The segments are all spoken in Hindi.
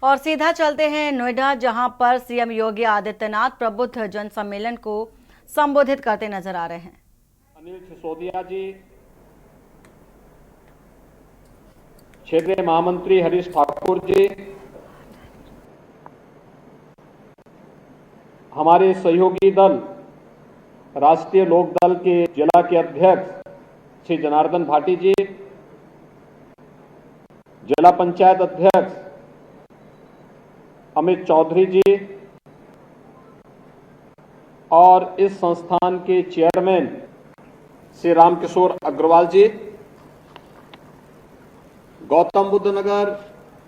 और सीधा चलते हैं नोएडा, जहां पर सीएम योगी आदित्यनाथ प्रबुद्ध जन सम्मेलन को संबोधित करते नजर आ रहे हैं। अनिल सिसोदिया जी, क्षेत्रीय महामंत्री हरीश ठाकुर जी, हमारे सहयोगी दल राष्ट्रीय लोक दल के जिला के अध्यक्ष श्री जनार्दन भाटी जी, जिला पंचायत अध्यक्ष अमित चौधरी जी और इस संस्थान के चेयरमैन श्री रामकिशोर अग्रवाल जी, गौतम बुद्ध नगर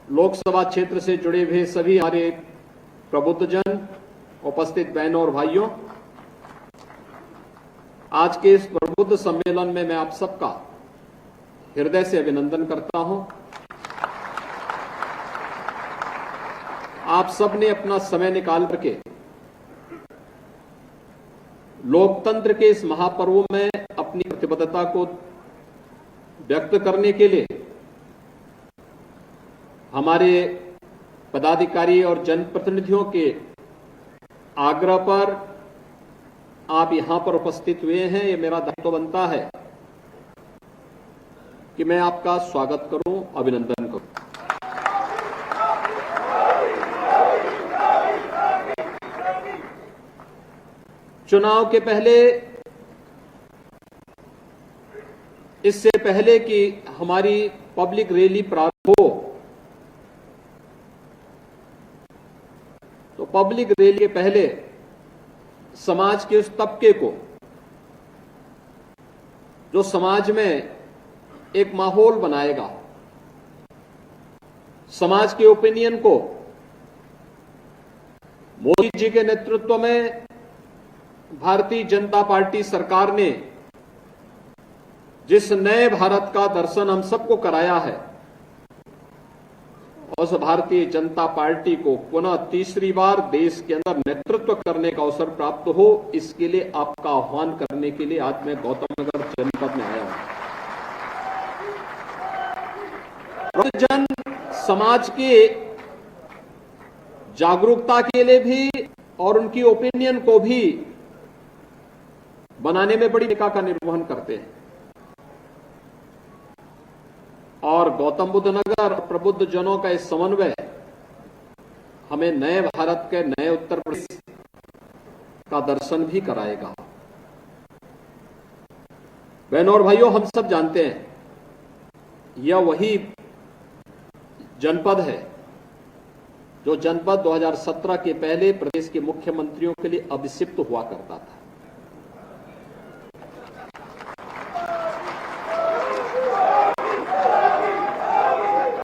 लोकसभा क्षेत्र से जुड़े हुए सभी हमारे प्रबुद्धजन, उपस्थित बहनों और भाइयों, आज के इस प्रबुद्ध सम्मेलन में मैं आप सबका हृदय से अभिनंदन करता हूं। आप सब ने अपना समय निकाल करके लोकतंत्र के इस महापर्व में अपनी प्रतिबद्धता को व्यक्त करने के लिए हमारे पदाधिकारी और जनप्रतिनिधियों के आग्रह पर आप यहां पर उपस्थित हुए हैं। ये मेरा दायित्व बनता है कि मैं आपका स्वागत करूं, अभिनंदन करूं। चुनाव के पहले, इससे पहले कि हमारी पब्लिक रैली प्रारंभ हो, तो पब्लिक रैली के पहले समाज के उस तबके को जो समाज में एक माहौल बनाएगा, समाज के ओपिनियन को मोदी जी के नेतृत्व में भारतीय जनता पार्टी सरकार ने जिस नए भारत का दर्शन हम सबको कराया है, उस भारतीय जनता पार्टी को पुनः तीसरी बार देश के अंदर नेतृत्व करने का अवसर प्राप्त हो, इसके लिए आपका आह्वान करने के लिए आज मैं गौतम नगर जनपद में आया हूं। जन समाज के जागरूकता के लिए भी और उनकी ओपिनियन को भी बनाने में बड़ी भूमिका का निर्वहन करते हैं और गौतम बुद्ध नगर और प्रबुद्ध जनों का इस समन्वय हमें नए भारत के, नए उत्तर प्रदेश का दर्शन भी कराएगा। बहनों और भाइयों, हम सब जानते हैं यह वही जनपद है जो जनपद 2017 के पहले प्रदेश के मुख्यमंत्रियों के लिए अभिषिक्त हुआ करता था।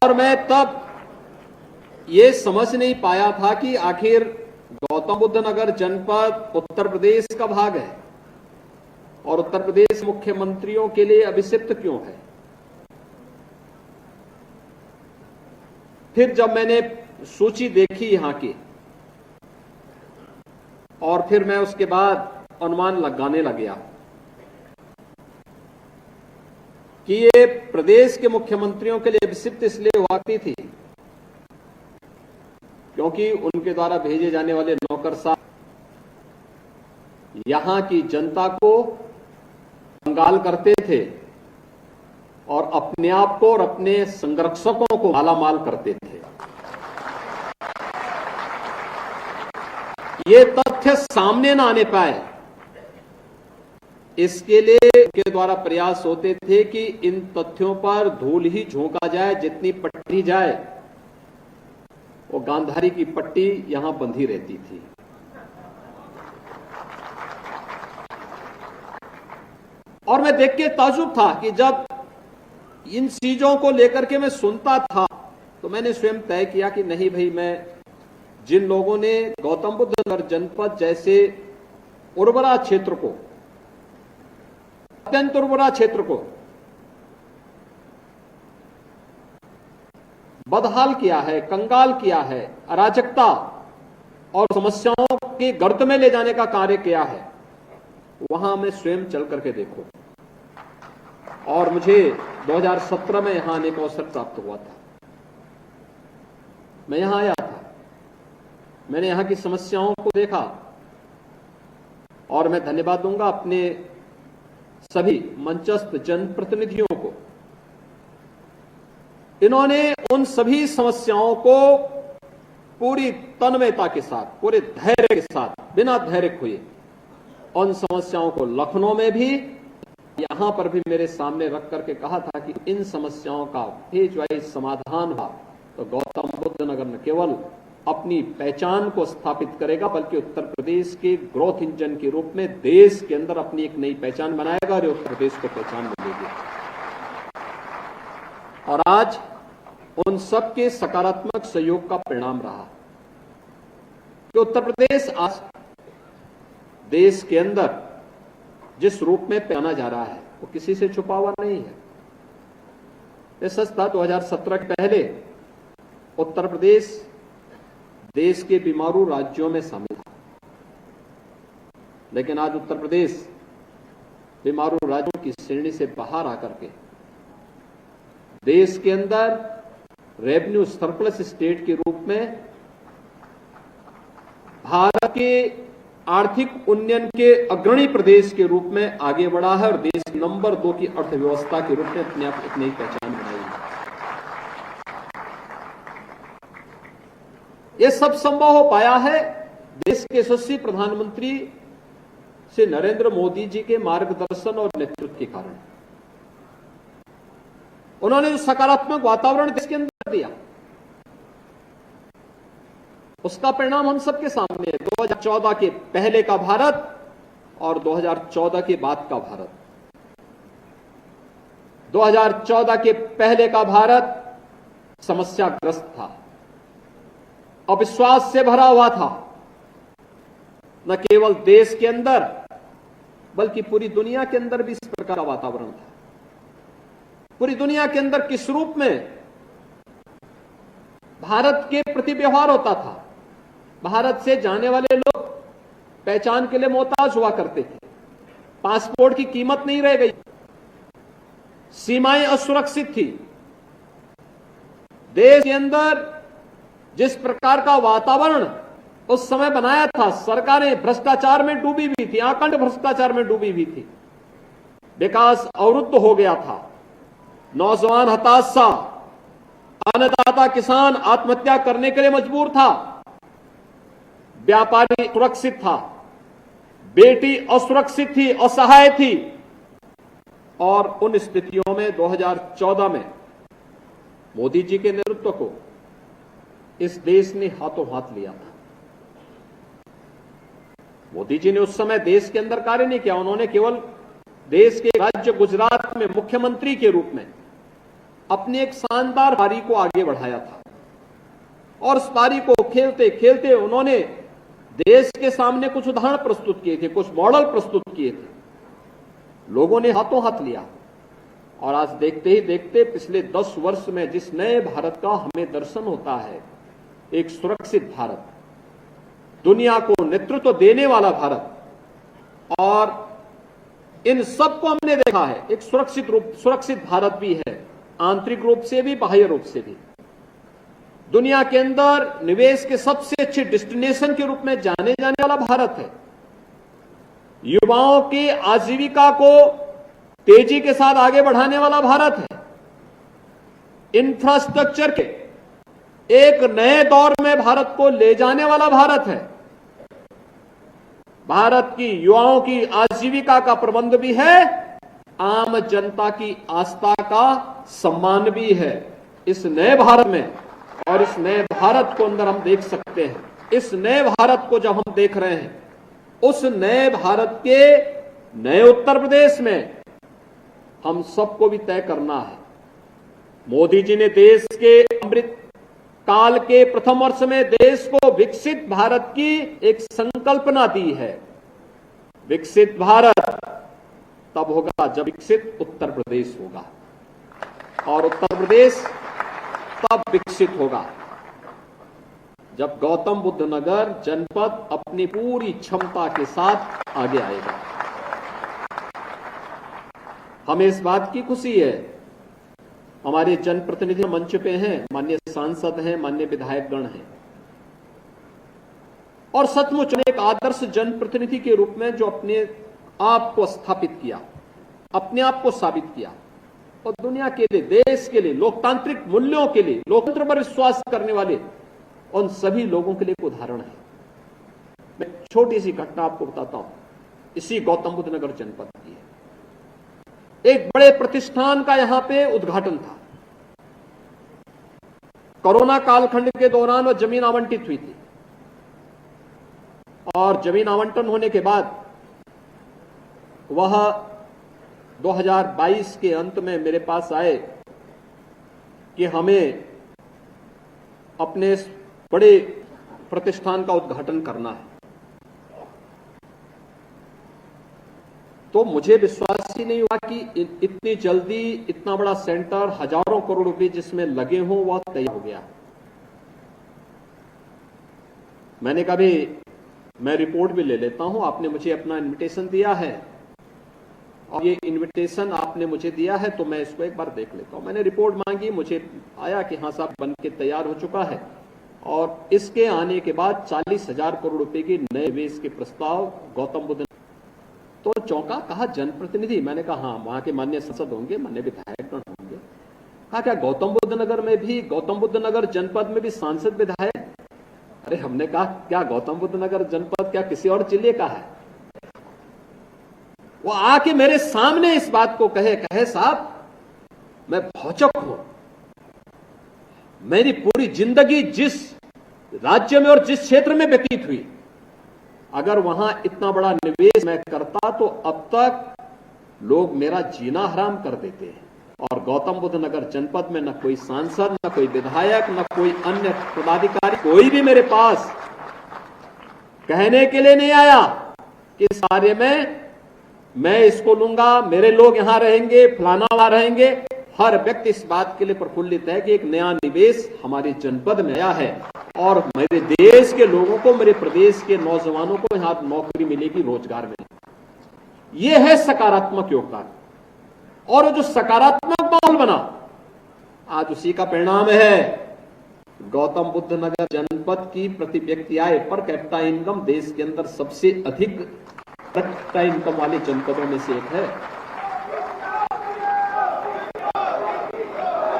और मैं तब ये समझ नहीं पाया था कि आखिर गौतम बुद्ध नगर जनपद उत्तर प्रदेश का भाग है और उत्तर प्रदेश मुख्यमंत्रियों के लिए अभिषिक्त क्यों है। फिर जब मैंने सूची देखी यहां की और फिर मैं उसके बाद अनुमान लगाने लग गया कि ये प्रदेश के मुख्यमंत्रियों के लिए अभिषिक्त इसलिए हुआ करती थी क्योंकि उनके द्वारा भेजे जाने वाले नौकरशाह यहां की जनता को कंगाल करते थे और अपने आप को और अपने संरक्षकों को मालामाल करते थे। ये तथ्य सामने ना आने पाए, इसके लिए उनके द्वारा प्रयास होते थे कि इन तथ्यों पर धूल ही झोंका जाए, जितनी पट्टी जाए वो गांधारी की पट्टी यहां बंधी रहती थी। और मैं देख के ताज्जुब था कि जब इन चीजों को लेकर के मैं सुनता था तो मैंने स्वयं तय किया कि नहीं भाई, मैं जिन लोगों ने गौतम बुद्ध नगर जनपद जैसे उर्वरा क्षेत्र को, अत्यंत उर्वरा क्षेत्र को बदहाल किया है, कंगाल किया है, अराजकता और समस्याओं के गर्त में ले जाने का कार्य किया है, वहां मैं स्वयं चल करके देखो। और मुझे 2017 में यहां आने का अवसर प्राप्त हुआ था। मैं यहां आया था, मैंने यहां की समस्याओं को देखा और मैं धन्यवाद दूंगा अपने सभी मंचस्थ जनप्रतिनिधियों को। इन्होंने उन सभी समस्याओं को पूरी तन्मयता के साथ, पूरे धैर्य के साथ, बिना धैर्य खोए उन समस्याओं को लखनऊ में भी, यहां पर भी मेरे सामने रख करके कहा था कि इन समस्याओं का फेज वाइज समाधान हुआ तो गौतम बुद्ध नगर न केवल अपनी पहचान को स्थापित करेगा बल्कि उत्तर प्रदेश के ग्रोथ इंजन के रूप में देश के अंदर अपनी एक नई पहचान बनाएगा और उत्तर प्रदेश को पहचान मिलेगी। और आज उन सबके सकारात्मक सहयोग का परिणाम रहा कि उत्तर प्रदेश आज देश के अंदर जिस रूप में पहना जा रहा है वो किसी से छुपा हुआ नहीं है। ये सच था, 2017 के पहले उत्तर प्रदेश देश के बीमारू राज्यों में शामिल था, लेकिन आज उत्तर प्रदेश बीमारू राज्यों की श्रेणी से बाहर आकर के देश के अंदर रेवेन्यू सरप्लस स्टेट के रूप में भारत के आर्थिक उन्नयन के अग्रणी प्रदेश के रूप में आगे बढ़ा है और देश नंबर 2 की अर्थव्यवस्था के रूप में अपने आप एक नई पहचान बनाई है। यह सब संभव हो पाया है देश के यशस्वी प्रधानमंत्री श्री नरेंद्र मोदी जी के मार्गदर्शन और नेतृत्व के कारण। उन्होंने जो सकारात्मक वातावरण देश के अंदर दिया उसका परिणाम हम सबके सामने है। 2014 के पहले का भारत और 2014 के बाद का भारत। 2014 के पहले का भारत समस्याग्रस्त था, अविश्वास से भरा हुआ था, न केवल देश के अंदर बल्कि पूरी दुनिया के अंदर भी इस प्रकार का वातावरण था। पूरी दुनिया के अंदर किस रूप में भारत के प्रति व्यवहार होता था। भारत से जाने वाले लोग पहचान के लिए मोहताज हुआ करते थे, पासपोर्ट की कीमत नहीं रह गई, सीमाएं असुरक्षित थी। देश के अंदर जिस प्रकार का वातावरण उस समय बनाया था, सरकारें भ्रष्टाचार में डूबी हुई थी, अखंड भ्रष्टाचार में डूबी हुई थी, विकास अवरुद्ध हो गया था, नौजवान हताश था, अन्नदाता किसान आत्महत्या करने के लिए मजबूर था, व्यापारी सुरक्षित था, बेटी असुरक्षित थी, असहाय थी। और उन स्थितियों में 2014 में मोदी जी के नेतृत्व को इस देश ने हाथों हाथ लिया था। मोदी जी ने उस समय देश के अंदर कार्य नहीं किया, उन्होंने केवल देश के राज्य गुजरात में मुख्यमंत्री के रूप में अपनी एक शानदार पारी को आगे बढ़ाया था और उस पारी को खेलते खेलते उन्होंने देश के सामने कुछ उदाहरण प्रस्तुत किए थे, कुछ मॉडल प्रस्तुत किए थे, लोगों ने हाथों हाथ लिया। और आज देखते ही देखते पिछले 10 वर्ष में जिस नए भारत का हमें दर्शन होता है, एक सुरक्षित भारत, दुनिया को नेतृत्व देने वाला भारत, और इन सबको हमने देखा है। एक सुरक्षित भारत भी है, आंतरिक रूप से भी बाह्य रूप से भी। दुनिया के अंदर निवेश के सबसे अच्छे डेस्टिनेशन के रूप में जाने जाने वाला भारत है। युवाओं की आजीविका को तेजी के साथ आगे बढ़ाने वाला भारत है। इंफ्रास्ट्रक्चर के एक नए दौर में भारत को ले जाने वाला भारत है। भारत की युवाओं की आजीविका का प्रबंध भी है, आम जनता की आस्था का सम्मान भी है। इस नए भारत में, और इस नए भारत को अंदर हम देख सकते हैं, इस नए भारत को जब हम देख रहे हैं, उस नए भारत के नए उत्तर प्रदेश में हम सबको भी तय करना है। मोदी जी ने देश के अमृत काल के प्रथम वर्ष में देश को विकसित भारत की एक संकल्पना दी है। विकसित भारत तब होगा जब विकसित उत्तर प्रदेश होगा, और उत्तर प्रदेश तब विकसित होगा जब गौतम बुद्ध नगर जनपद अपनी पूरी क्षमता के साथ आगे आएगा। हमें इस बात की खुशी है, हमारे जनप्रतिनिधि मंच पे हैं, माननीय सांसद हैं, माननीय विधायकगण हैं, और सचमुच एक आदर्श जनप्रतिनिधि के रूप में जो अपने आप को स्थापित किया, अपने आप को साबित किया और दुनिया के लिए, देश के लिए, लोकतांत्रिक मूल्यों के लिए, लोकतंत्र पर विश्वास करने वाले उन सभी लोगों के लिए एक उदाहरण है। मैं छोटी सी घटना आपको बताता हूं, इसी गौतम बुद्ध नगर जनपद की है। एक बड़े प्रतिष्ठान का यहां पे उद्घाटन था। कोरोना कालखंड के दौरान वह जमीन आवंटित हुई थी और जमीन आवंटन होने के बाद वह 2022 के अंत में मेरे पास आए कि हमें अपने इस बड़े प्रतिष्ठान का उद्घाटन करना है। तो मुझे विश्वास ही नहीं हुआ कि इतनी जल्दी इतना बड़ा सेंटर, हजारों करोड़ रुपए जिसमें लगे हों, वह तैयार हो गया। मैंने कहा भी मैं रिपोर्ट भी ले लेता हूं, आपने मुझे अपना इनविटेशन दिया है और ये इनविटेशन आपने मुझे दिया है तो मैं इसको एक बार देख लेता हूं। मैंने रिपोर्ट मांगी, मुझे आया कि हाँ साहब बन के तैयार हो चुका है और इसके आने के बाद 40,000 करोड़ रुपए के नए निवेश के प्रस्ताव गौतम बुद्ध। तो चौंका, कहा जनप्रतिनिधि? मैंने कहा हाँ, वहां के माननीय सांसद होंगे, माननीय विधायकगण होंगे। कहा क्या गौतम बुद्ध नगर में भी, गौतम बुद्ध नगर जनपद में भी सांसद विधायक? अरे हमने कहा क्या गौतम बुद्ध नगर जनपद क्या किसी और जिले का है? वो आके मेरे सामने इस बात को कहे साहब मैं भौचक हूं, मेरी पूरी जिंदगी जिस राज्य में और जिस क्षेत्र में व्यतीत हुई, अगर वहां इतना बड़ा निवेश मैं करता तो अब तक लोग मेरा जीना हराम कर देते हैं। और गौतम बुद्ध नगर जनपद में न कोई सांसद, न कोई विधायक, न कोई अन्य पदाधिकारी, कोई भी मेरे पास कहने के लिए नहीं आया कि इस कार्य में मैं इसको लूंगा, मेरे लोग यहां रहेंगे, फलाना वहां रहेंगे। हर व्यक्ति इस बात के लिए प्रफुल्लित है कि एक नया निवेश हमारे जनपद में आया है और मेरे देश के लोगों को, मेरे प्रदेश के नौजवानों को यहां नौकरी मिलेगी, रोजगार मिलेगा। यह है सकारात्मक योगदान। और जो सकारात्मक माहौल बना, आज उसी का परिणाम है गौतम बुद्ध नगर जनपद की प्रति व्यक्ति आय पर कैपिटा इनकम देश के अंदर सबसे अधिक पर कैपिटा इनकम वाले जनपदों में से एक है।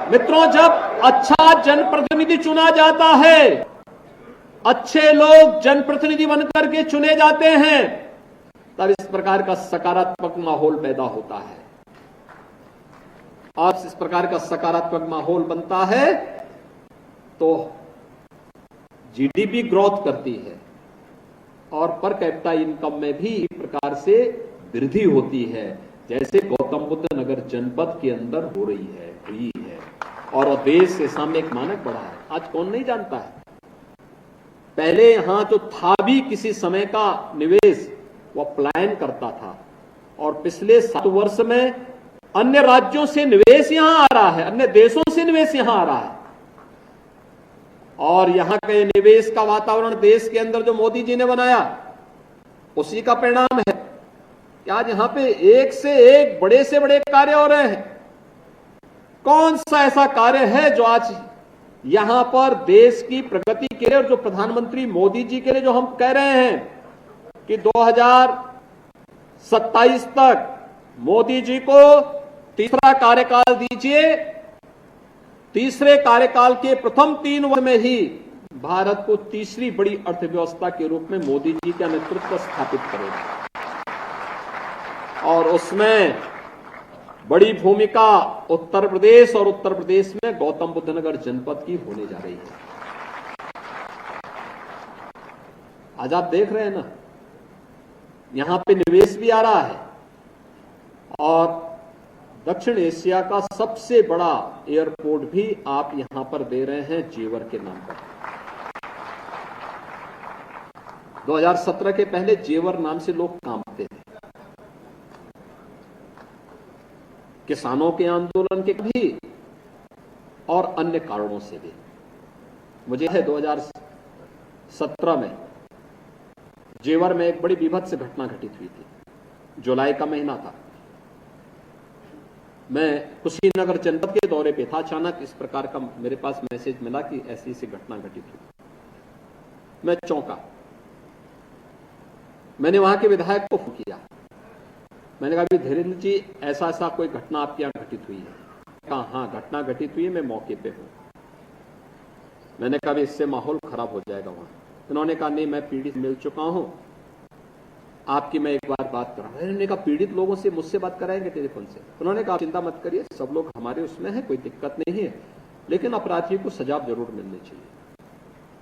मित्रों, जब अच्छा जनप्रतिनिधि चुना जाता है, अच्छे लोग जनप्रतिनिधि बनकर के चुने जाते हैं, तब इस प्रकार का सकारात्मक माहौल पैदा होता है। आज इस प्रकार का सकारात्मक माहौल बनता है तो जीडीपी ग्रोथ करती है और पर कैपिटा इनकम में भी इस प्रकार से वृद्धि होती है, जैसे गौतम बुद्ध नगर जनपद के अंदर हो रही है, हुई है और देश के सामने एक मानक बढ़ा है। आज कौन नहीं जानता है? पहले यहां जो था भी किसी समय का निवेश, वह पलायन करता था और पिछले 7 वर्ष में अन्य राज्यों से निवेश यहां आ रहा है, अन्य देशों से निवेश यहां आ रहा है। और यहां के निवेश का वातावरण देश के अंदर जो मोदी जी ने बनाया, उसी का परिणाम है कि आज यहां पे एक से एक बड़े से बड़े कार्य हो रहे हैं। कौन सा ऐसा कार्य है जो आज यहां पर देश की प्रगति के लिए, और जो प्रधानमंत्री मोदी जी के लिए जो हम कह रहे हैं कि 2027 तक मोदी जी को तीसरा कार्यकाल दीजिए, तीसरे कार्यकाल के प्रथम 3 वर्ष में ही भारत को तीसरी बड़ी अर्थव्यवस्था के रूप में मोदी जी का नेतृत्व स्थापित करेगा और उसमें बड़ी भूमिका उत्तर प्रदेश और उत्तर प्रदेश में गौतम बुद्ध नगर जनपद की होने जा रही है। आज आप देख रहे हैं ना, यहां पे निवेश भी आ रहा है और दक्षिण एशिया का सबसे बड़ा एयरपोर्ट भी आप यहां पर दे रहे हैं जेवर के नाम पर। 2017 के पहले जेवर नाम से लोग कांपते थे, किसानों के आंदोलन के भी और अन्य कारणों से भी। मुझे है 2017 में जेवर में एक बड़ी विभत्स घटना घटित हुई थी। जुलाई का महीना था मैं कुशीनगर जनपद के दौरे पे था, अचानक इस प्रकार का मेरे पास मैसेज मिला कि ऐसी ऐसी घटना घटित हुई। मैं चौंका। मैंने वहां के विधायक को फोन किया। मैंने कहा भी धीरेन्द्र जी, ऐसा ऐसा कोई घटना आपके यहां घटित हुई है? कहा हाँ घटना घटित हुई है, मैं मौके पे हूं। मैंने कहा भी इससे माहौल खराब हो जाएगा वहां। उन्होंने कहा नहीं, मैं पीड़ित मिल चुका हूं, आपकी मैं एक बार बात करा। मैंने कहा पीड़ित लोगों से मुझसे बात कराएंगे टेलीफोन से? उन्होंने कहा चिंता मत करिए, सब लोग हमारे उसमें है, कोई दिक्कत नहीं है, लेकिन अपराधी को सजा जरूर मिलनी चाहिए।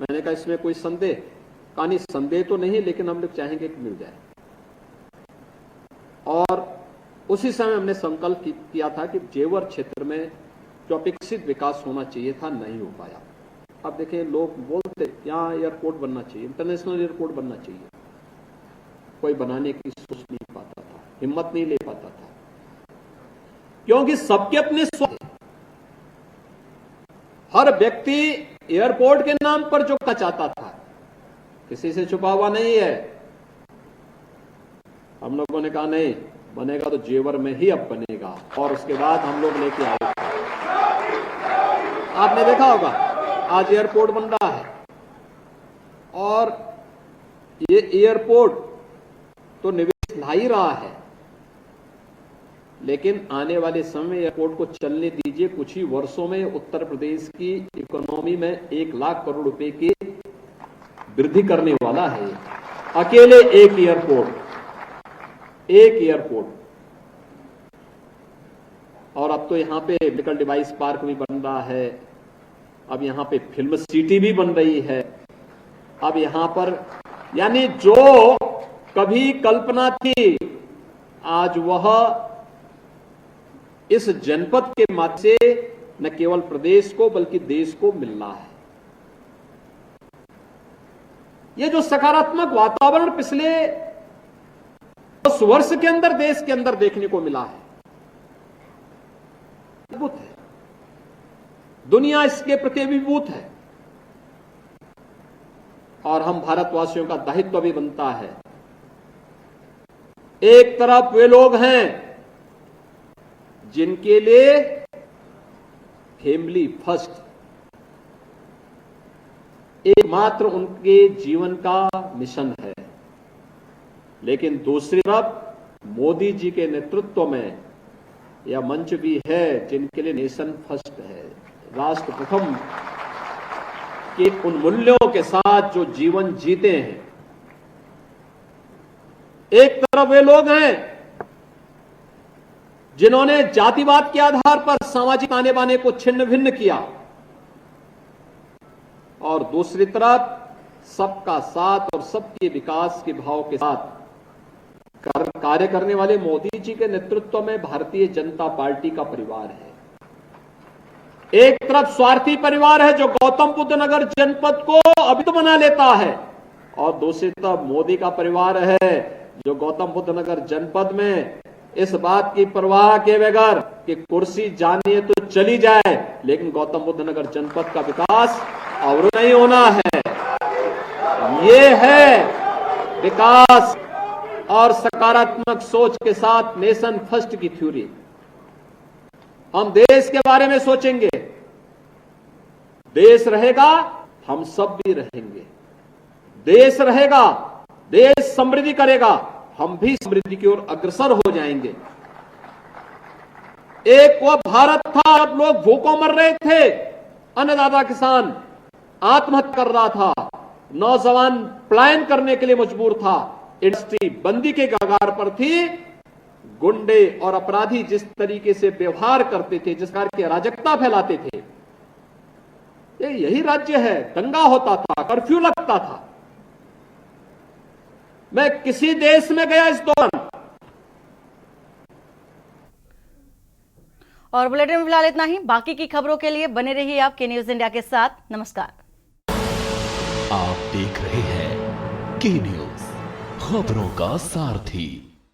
मैंने कहा इसमें कोई संदेह? कहा नहीं, संदेह तो नहीं, लेकिन हम लोग चाहेंगे कि मिल जाए। और उसी समय हमने संकल्प किया था कि जेवर क्षेत्र में जो अपेक्षित विकास होना चाहिए था, नहीं हो पाया। अब देखिए, लोग बोलते यहाँ एयरपोर्ट बनना चाहिए, इंटरनेशनल एयरपोर्ट बनना चाहिए, कोई बनाने की सोच नहीं पाता था, हिम्मत नहीं ले पाता था, क्योंकि सबके अपने स्वार्थ। हर व्यक्ति एयरपोर्ट के नाम पर जो चाहता था, किसी से छुपा हुआ नहीं है। हम लोगों ने कहा नहीं, बनेगा तो जेवर में ही अब बनेगा, और उसके बाद हम लोग लेके आए। आपने देखा होगा आज एयरपोर्ट बन रहा है, और ये एयरपोर्ट तो निवेश ला ही रहा है, लेकिन आने वाले समय एयरपोर्ट को चलने दीजिए। कुछ ही वर्षों में उत्तर प्रदेश की इकोनॉमी में 1 लाख करोड़ रुपए की वृद्धि करने वाला है। अकेले एक एयरपोर्ट। और अब तो यहां पे मेडिकल डिवाइस पार्क भी बन रहा है, अब यहां पे फिल्म सिटी भी बन रही है। अब यहां पर यानी जो कभी कल्पना थी, आज वह इस जनपद के माध्यम से न केवल प्रदेश को बल्कि देश को मिल रहा है। यह जो सकारात्मक वातावरण पिछले 10 वर्ष के अंदर देश के अंदर देखने को मिला है, अद्भुत है। दुनिया इसके प्रति अभिभूत है, और हम भारतवासियों का दायित्व भी बनता है। एक तरफ वे लोग हैं जिनके लिए फैमिली फर्स्ट एकमात्र उनके जीवन का मिशन है, लेकिन दूसरी तरफ मोदी जी के नेतृत्व में यह मंच भी है जिनके लिए नेशन फर्स्ट है, राष्ट्र प्रथम के उन मूल्यों के साथ जो जीवन जीते हैं। एक तरफ वे लोग हैं जिन्होंने जातिवाद के आधार पर सामाजिक ताने बाने को छिन्न भिन्न किया, और दूसरी तरफ सबका साथ और सबके विकास के भाव के साथ कार्य करने वाले मोदी जी के नेतृत्व में भारतीय जनता पार्टी का परिवार है। एक तरफ स्वार्थी परिवार है जो गौतम बुद्ध नगर जनपद को अभी तो बना लेता है, और दूसरी तरफ मोदी का परिवार है जो गौतम बुद्ध नगर जनपद में इस बात की परवाह के बगैर कि कुर्सी जानिए तो चली जाए, लेकिन गौतम बुद्ध नगर जनपद का विकास और नहीं होना है। ये है विकास और सकारात्मक सोच के साथ नेशन फर्स्ट की थ्योरी। हम देश के बारे में सोचेंगे, देश रहेगा हम सब भी रहेंगे, देश रहेगा, देश समृद्धि करेगा, हम भी समृद्धि की ओर अग्रसर हो जाएंगे। एक वो भारत था जब लोग भूखों मर रहे थे, अन्नदाता किसान आत्महत्या कर रहा था, नौजवान पलायन करने के लिए मजबूर था, इंडस्ट्री बंदी के कगार पर थी, गुंडे और अपराधी जिस तरीके से व्यवहार करते थे, जिस प्रकार की अराजकता फैलाते थे, यही राज्य है। दंगा होता था, कर्फ्यू लगता था। मैं किसी देश में गया इस दौरान। और बुलेटिन में फिलहाल इतना ही। बाकी की खबरों के लिए बने रहिए आपके न्यूज इंडिया के साथ। नमस्कार। आप देख रहे हैं के न्यूज, खबरों का सारथी।